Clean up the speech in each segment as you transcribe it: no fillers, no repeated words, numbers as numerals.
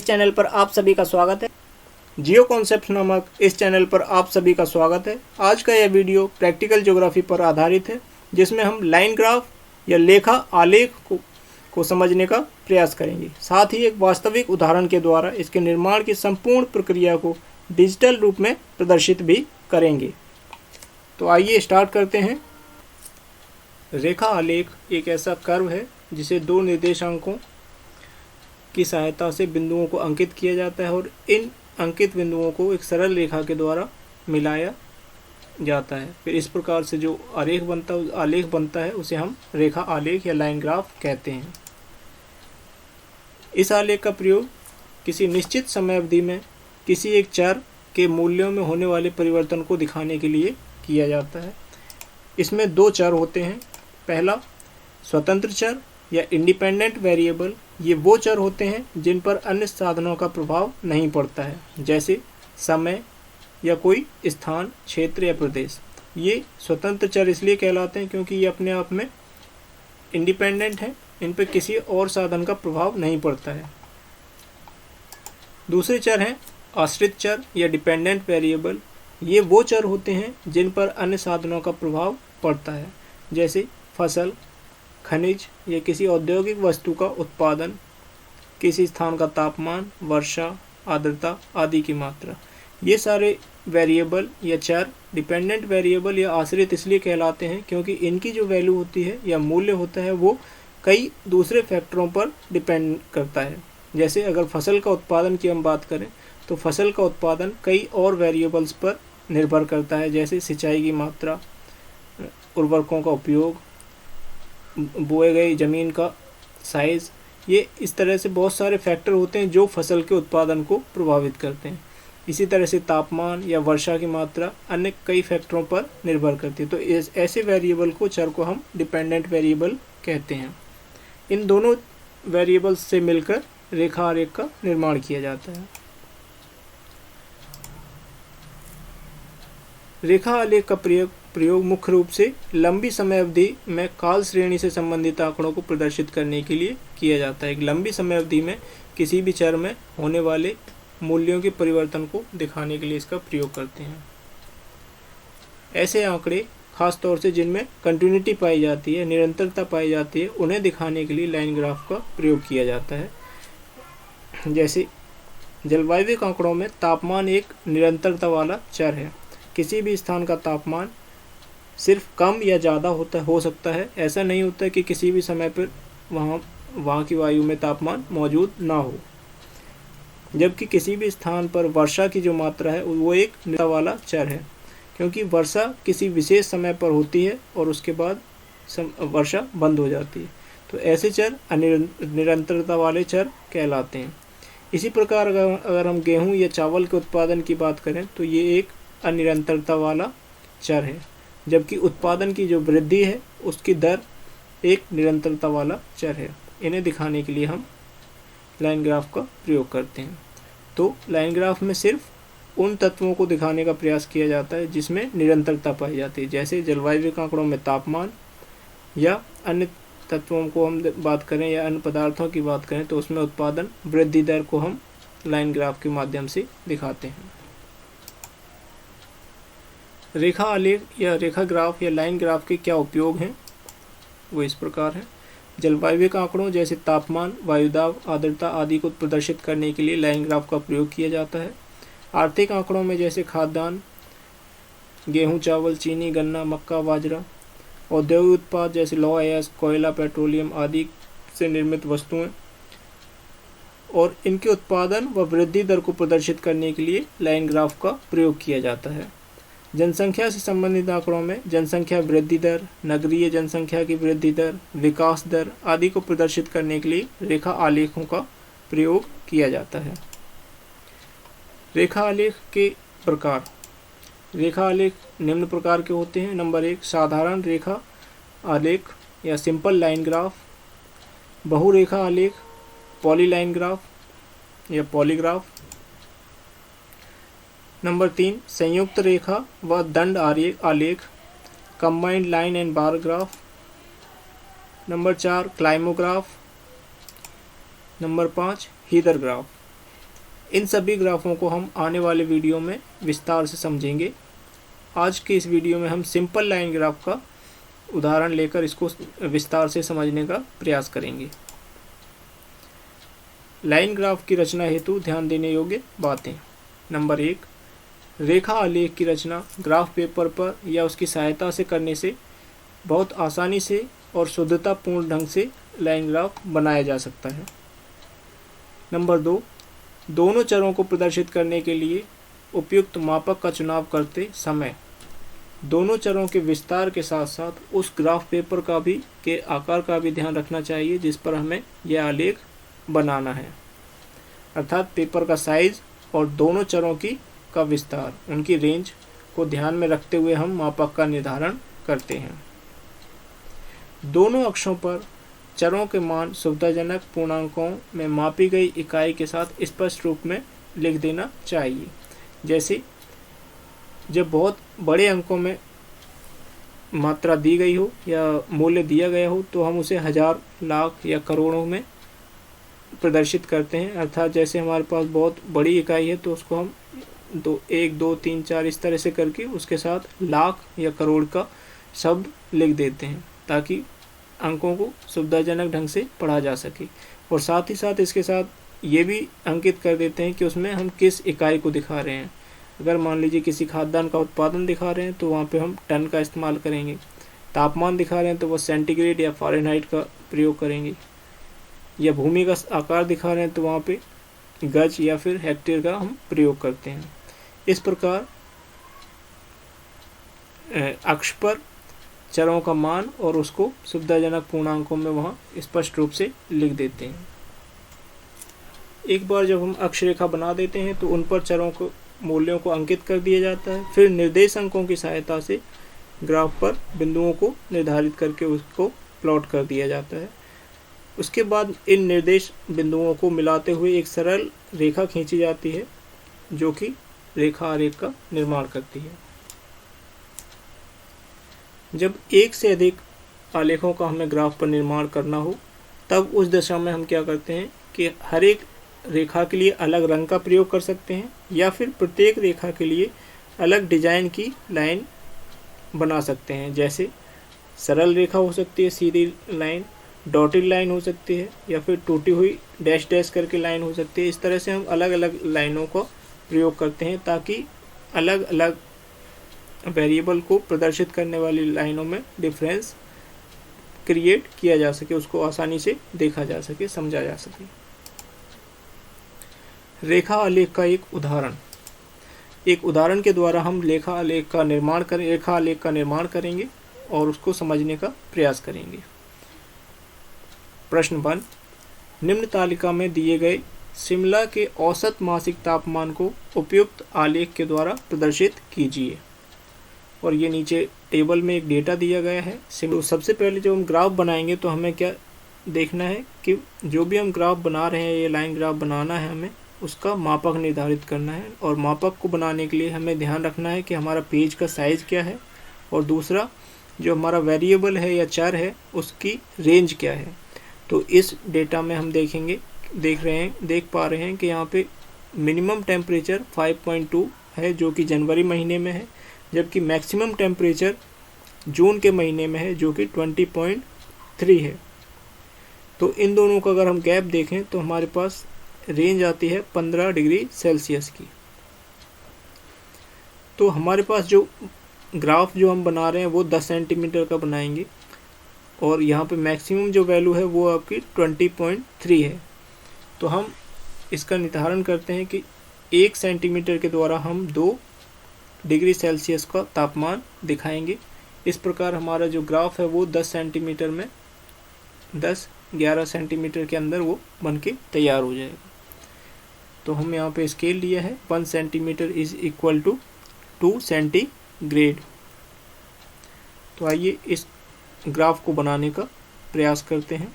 Channel पर आप सभी का स्वागत है। जियो कॉन्सेप्ट नामक इस चैनल पर आप सभी का स्वागत है। आज का यह वीडियो प्रैक्टिकल ज्योग्राफी पर आधारित है, जिसमें हम लाइन ग्राफ या लेखा आलेख को समझने का प्रयास करेंगे। साथ ही एक वास्तविक उदाहरण के द्वारा इसके निर्माण की संपूर्ण प्रक्रिया को डिजिटल रूप में प्रदर्शित भी करेंगे। तो आइए स्टार्ट करते हैं। रेखा आलेख एक ऐसा कर्व है जिसे दो निर्देशांकों की सहायता से बिंदुओं को अंकित किया जाता है और इन अंकित बिंदुओं को एक सरल रेखा के द्वारा मिलाया जाता है। फिर इस प्रकार से जो आलेख बनता है उसे हम रेखा आलेख या लाइन ग्राफ कहते हैं। इस आलेख का प्रयोग किसी निश्चित समय अवधि में किसी एक चर के मूल्यों में होने वाले परिवर्तन को दिखाने के लिए किया जाता है। इसमें दो चर होते हैं। पहला स्वतंत्र चर या इंडिपेंडेंट वेरिएबल। ये वो चर होते हैं जिन पर अन्य साधनों का प्रभाव नहीं पड़ता है, जैसे समय या कोई स्थान, क्षेत्र या प्रदेश। ये स्वतंत्र चर इसलिए कहलाते हैं क्योंकि ये अपने आप में इंडिपेंडेंट हैं, इन पर किसी और साधन का प्रभाव नहीं पड़ता है। दूसरे चर हैं आश्रित चर या डिपेंडेंट वेरिएबल। ये वो चर होते हैं जिन पर अन्य साधनों का प्रभाव पड़ता है, जैसे फसल, खनिज या किसी औद्योगिक वस्तु का उत्पादन, किसी स्थान का तापमान, वर्षा, आर्द्रता आदि की मात्रा। ये सारे वेरिएबल या चर डिपेंडेंट वेरिएबल या आश्रित इसलिए कहलाते हैं क्योंकि इनकी जो वैल्यू होती है या मूल्य होता है वो कई दूसरे फैक्टरों पर डिपेंड करता है। जैसे अगर फसल का उत्पादन की हम बात करें तो फसल का उत्पादन कई और वेरिएबल्स पर निर्भर करता है, जैसे सिंचाई की मात्रा, उर्वरकों का उपयोग, बोए गई ज़मीन का साइज़। ये इस तरह से बहुत सारे फैक्टर होते हैं जो फसल के उत्पादन को प्रभावित करते हैं। इसी तरह से तापमान या वर्षा की मात्रा अन्य कई फैक्टरों पर निर्भर करती है। तो ऐसे वेरिएबल को, चर को हम डिपेंडेंट वेरिएबल कहते हैं। इन दोनों वेरिएबल्स से मिलकर रेखा आरेख का निर्माण किया जाता है। रेखा आलेख का प्रयोग मुख्य रूप से लंबी समय अवधि में काल श्रेणी से संबंधित आंकड़ों को प्रदर्शित करने के लिए किया जाता है। एक लंबी समय अवधि में किसी भी चर में होने वाले मूल्यों के परिवर्तन को दिखाने के लिए इसका प्रयोग करते हैं। ऐसे आंकड़े खास तौर से जिनमें कंटिन्यूटी पाई जाती है, निरंतरता पाई जाती है, उन्हें दिखाने के लिए लाइन ग्राफ का प्रयोग किया जाता है। जैसे जलवायु आंकड़ों में तापमान एक निरंतरता वाला चर है। किसी भी स्थान का तापमान सिर्फ कम या ज़्यादा हो सकता है। ऐसा नहीं होता कि किसी भी समय पर वहाँ की वायु में तापमान मौजूद ना हो। जबकि किसी भी स्थान पर वर्षा की जो मात्रा है वो एक निरंतरता वाला चर है, क्योंकि वर्षा किसी विशेष समय पर होती है और उसके बाद वर्षा बंद हो जाती है। तो ऐसे चर निरंतरता वाले चर कहलाते हैं। इसी प्रकार अगर हम गेहूँ या चावल के उत्पादन की बात करें तो ये एक अनिरंतरता वाला चर है, जबकि उत्पादन की जो वृद्धि है उसकी दर एक निरंतरता वाला चर है। इन्हें दिखाने के लिए हम लाइन ग्राफ का प्रयोग करते हैं। तो लाइन ग्राफ में सिर्फ उन तत्वों को दिखाने का प्रयास किया जाता है जिसमें निरंतरता पाई जाती है, जैसे जलवायु के आंकड़ों में तापमान, या अन्य तत्वों को हम बात करें या अन्य पदार्थों की बात करें तो उसमें उत्पादन वृद्धि दर को हम लाइन ग्राफ के माध्यम से दिखाते हैं। रेखा आलेख या रेखा ग्राफ या लाइन ग्राफ के क्या उपयोग हैं, वो इस प्रकार हैं। जलवायु के आंकड़ों जैसे तापमान, वायुदाब, आर्द्रता आदि को प्रदर्शित करने के लिए लाइन ग्राफ का प्रयोग किया जाता है। आर्थिक आंकड़ों में जैसे खाद्यान्न, गेहूं, चावल, चीनी, गन्ना, मक्का, बाजरा। औद्योगिक उत्पाद जैसे लौह अयस्क, कोयला, पेट्रोलियम आदि से निर्मित वस्तुएं और इनके उत्पादन व वृद्धि दर को प्रदर्शित करने के लिए लाइन ग्राफ का प्रयोग किया जाता है। जनसंख्या से संबंधित आंकड़ों में जनसंख्या वृद्धि दर, नगरीय जनसंख्या की वृद्धि दर, विकास दर आदि को प्रदर्शित करने के लिए रेखा आलेखों का प्रयोग किया जाता है। रेखा आलेख के प्रकार। रेखा आलेख निम्न प्रकार के होते हैं। नंबर 1, साधारण रेखा आलेख या सिंपल लाइन ग्राफ। बहुरेखा आलेख, पॉलीलाइन ग्राफ या पॉलीग्राफ। नंबर 3, संयुक्त रेखा व दंड आलेख, combined line and bar graph. Number 4, climograph. Number 5, हीदर ग्राफ। इन सभी ग्राफों को हम आने वाले वीडियो में विस्तार से समझेंगे। आज के इस वीडियो में हम सिंपल लाइन ग्राफ का उदाहरण लेकर इसको विस्तार से समझने का प्रयास करेंगे। लाइन ग्राफ की रचना हेतु ध्यान देने योग्य बातें। नंबर 1, रेखा आलेख की रचना ग्राफ पेपर पर या उसकी सहायता से करने से बहुत आसानी से और शुद्धतापूर्ण ढंग से लाइन ग्राफ बनाया जा सकता है। नंबर 2, दोनों चरों को प्रदर्शित करने के लिए उपयुक्त मापक का चुनाव करते समय दोनों चरों के विस्तार के साथ साथ उस ग्राफ पेपर का भी के आकार का भी ध्यान रखना चाहिए जिस पर हमें यह आलेख बनाना है। अर्थात पेपर का साइज और दोनों चरों का विस्तार, उनकी रेंज को ध्यान में रखते हुए हम मापक का निर्धारण करते हैं। दोनों अक्षों पर चरों के मान सुविधाजनक पूर्णांकों में मापी गई इकाई के साथ स्पष्ट रूप में लिख देना चाहिए। जैसे जब बहुत बड़े अंकों में मात्रा दी गई हो या मूल्य दिया गया हो तो हम उसे हजार, लाख या करोड़ों में प्रदर्शित करते हैं। अर्थात जैसे हमारे पास बहुत बड़ी इकाई है तो उसको हम 1, 2, 3, 4 इस तरह से करके उसके साथ लाख या करोड़ का शब्द लिख देते हैं ताकि अंकों को सुविधाजनक ढंग से पढ़ा जा सके। और साथ ही साथ इसके साथ ये भी अंकित कर देते हैं कि उसमें हम किस इकाई को दिखा रहे हैं। अगर मान लीजिए किसी खाद्यान्न का उत्पादन दिखा रहे हैं तो वहाँ पे हम टन का इस्तेमाल करेंगे। तापमान दिखा रहे हैं तो वह सेंटीग्रेड या फ़ारेनहाइट का प्रयोग करेंगे। या भूमि का आकार दिखा रहे हैं तो वहाँ पे गज या फिर हेक्टेयर का हम प्रयोग करते हैं। इस प्रकार अक्ष पर चरों का मान और उसको सुविधाजनक पूर्णांकों में वहाँ स्पष्ट रूप से लिख देते हैं। एक बार जब हम अक्षरेखा बना देते हैं तो उन पर चरों को मूल्यों को अंकित कर दिया जाता है। फिर निर्देशांकों की सहायता से ग्राफ पर बिंदुओं को निर्धारित करके उसको प्लॉट कर दिया जाता है। उसके बाद इन निर्देश बिंदुओं को मिलाते हुए एक सरल रेखा खींची जाती है जो कि रेखा आरेख का निर्माण करती है। जब एक से अधिक आलेखों का हमें ग्राफ पर निर्माण करना हो तब उस दशा में हम क्या करते हैं कि हर एक रेखा के लिए अलग रंग का प्रयोग कर सकते हैं या फिर प्रत्येक रेखा के लिए अलग डिजाइन की लाइन बना सकते हैं। जैसे सरल रेखा हो सकती है, सीधी लाइन, डॉटेड लाइन हो सकती है या फिर टूटी हुई डैश डैश करके लाइन हो सकती है। इस तरह से हम अलग अलग लाइनों का प्रयोग करते हैं ताकि अलग अलग वेरिएबल को प्रदर्शित करने वाली लाइनों में डिफरेंस क्रिएट किया जा सके, उसको आसानी से देखा जा सके, समझा जा सके। रेखा आलेख का एक उदाहरण के द्वारा हम रेखा आलेख का निर्माण करेंगे और उसको समझने का प्रयास करेंगे। प्रश्न 1, निम्न तालिका में दिए गए शिमला के औसत मासिक तापमान को उपयुक्त आलेख के द्वारा प्रदर्शित कीजिए। और ये नीचे टेबल में एक डेटा दिया गया है। सबसे पहले जब हम ग्राफ बनाएंगे तो हमें क्या देखना है कि जो भी हम ग्राफ बना रहे हैं, ये लाइन ग्राफ बनाना है, हमें उसका मापक निर्धारित करना है। और मापक को बनाने के लिए हमें ध्यान रखना है कि हमारा पेज का साइज़ क्या है और दूसरा जो हमारा वेरिएबल है या चर है उसकी रेंज क्या है। तो इस डेटा में हम देख पा रहे हैं कि यहाँ पे मिनिमम टेम्परेचर 5.2 है जो कि जनवरी महीने में है, जबकि मैक्सिमम टेम्परेचर जून के महीने में है जो कि 20.3 है। तो इन दोनों का अगर हम गैप देखें तो हमारे पास रेंज आती है 15 डिग्री सेल्सियस की। तो हमारे पास जो ग्राफ जो हम बना रहे हैं वो 10 सेंटीमीटर का बनाएंगे और यहाँ पे मैक्सिमम जो वैल्यू है वो आपकी 20.3 है। तो हम इसका निर्धारण करते हैं कि 1 सेंटीमीटर के द्वारा हम 2 डिग्री सेल्सियस का तापमान दिखाएंगे। इस प्रकार हमारा जो ग्राफ है वो 10 सेंटीमीटर में 10-11 सेंटीमीटर के अंदर वो बन के तैयार हो जाएगा। तो हम यहाँ पे स्केल लिया है 1 centimetre is equal to 2 centigrade. तो आइए इस ग्राफ को बनाने का प्रयास करते हैं।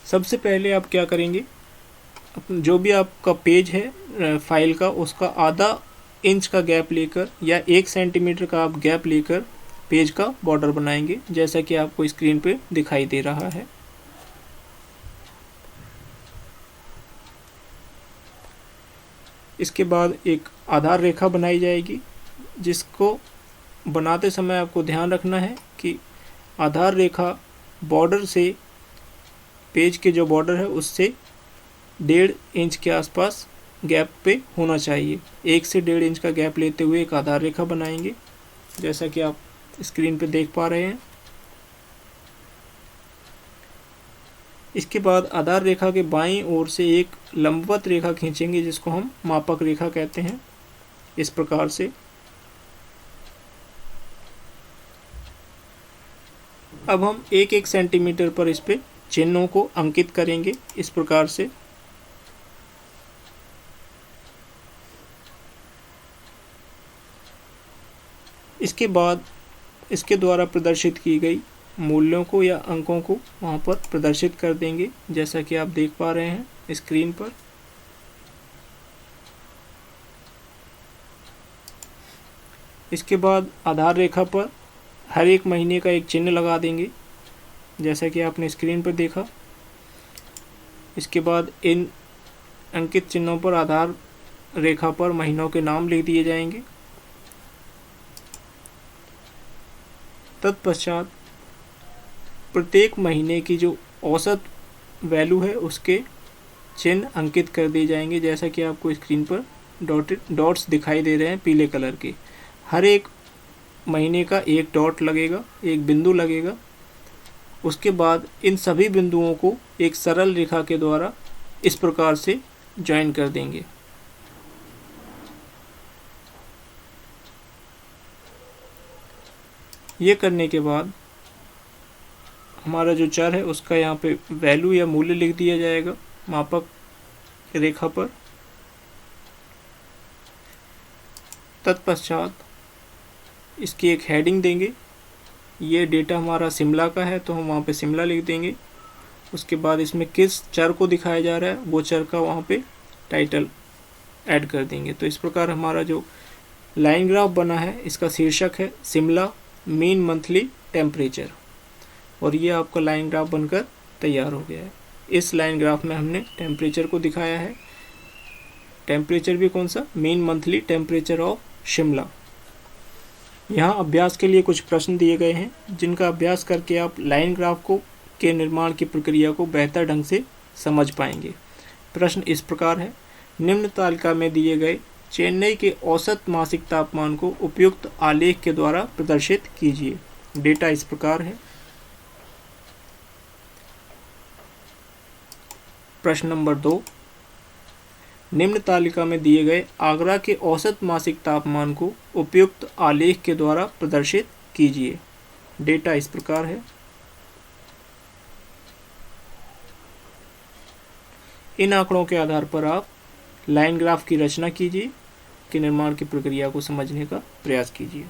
सबसे पहले आप क्या करेंगे, जो भी आपका पेज है फाइल का उसका आधा इंच का गैप लेकर या 1 सेंटीमीटर का आप गैप लेकर पेज का बॉर्डर बनाएंगे, जैसा कि आपको स्क्रीन पे दिखाई दे रहा है। इसके बाद एक आधार रेखा बनाई जाएगी, जिसको बनाते समय आपको ध्यान रखना है कि आधार रेखा बॉर्डर से, पेज के जो बॉर्डर है उससे 1.5 इंच के आसपास गैप पे होना चाहिए। 1 से 1.5 इंच का गैप लेते हुए एक आधार रेखा बनाएंगे, जैसा कि आप स्क्रीन पे देख पा रहे हैं। इसके बाद आधार रेखा के बाईं ओर से एक लंबवत रेखा खींचेंगे, जिसको हम मापक रेखा कहते हैं। इस प्रकार से अब हम 1-1 सेंटीमीटर पर इस पे चिन्हों को अंकित करेंगे, इस प्रकार से। इसके बाद इसके द्वारा प्रदर्शित की गई मूल्यों को या अंकों को वहाँ पर प्रदर्शित कर देंगे, जैसा कि आप देख पा रहे हैं स्क्रीन पर। इसके बाद आधार रेखा पर हर एक महीने का एक चिन्ह लगा देंगे, जैसा कि आपने स्क्रीन पर देखा। इसके बाद इन अंकित चिन्हों पर आधार रेखा पर महीनों के नाम लिख दिए जाएंगे। तत्पश्चात प्रत्येक महीने की जो औसत वैल्यू है उसके चिन्ह अंकित कर दिए जाएंगे, जैसा कि आपको स्क्रीन पर डॉट्स दिखाई दे रहे हैं पीले कलर के। हर एक महीने का एक डॉट लगेगा, एक बिंदु लगेगा। उसके बाद इन सभी बिंदुओं को एक सरल रेखा के द्वारा इस प्रकार से ज्वाइन कर देंगे। ये करने के बाद हमारा जो चर है उसका यहाँ पे वैल्यू या मूल्य लिख दिया जाएगा मापक रेखा पर। तत्पश्चात इसकी एक हेडिंग देंगे। ये डेटा हमारा शिमला का है तो हम वहाँ पे शिमला लिख देंगे। उसके बाद इसमें किस चर को दिखाया जा रहा है वो चर का वहाँ पे टाइटल ऐड कर देंगे। तो इस प्रकार हमारा जो लाइन ग्राफ बना है इसका शीर्षक है शिमला मीन मंथली टेम्परेचर, और ये आपका लाइन ग्राफ बनकर तैयार हो गया है। इस लाइन ग्राफ में हमने टेम्परेचर को दिखाया है। टेम्परेचर भी कौन सा? Mean monthly temperature of Shimla. यहाँ अभ्यास के लिए कुछ प्रश्न दिए गए हैं, जिनका अभ्यास करके आप लाइन ग्राफ को के निर्माण की प्रक्रिया को बेहतर ढंग से समझ पाएंगे। प्रश्न इस प्रकार है, निम्न तालिका में दिए गए चेन्नई के औसत मासिक तापमान को उपयुक्त आलेख के द्वारा प्रदर्शित कीजिए। डेटा इस प्रकार है। प्रश्न नंबर 2, निम्न तालिका में दिए गए आगरा के औसत मासिक तापमान को उपयुक्त आलेख के द्वारा प्रदर्शित कीजिए। डेटा इस प्रकार है। इन आंकड़ों के आधार पर आप लाइन ग्राफ की रचना कीजिए, के निर्माण की प्रक्रिया को समझने का प्रयास कीजिए।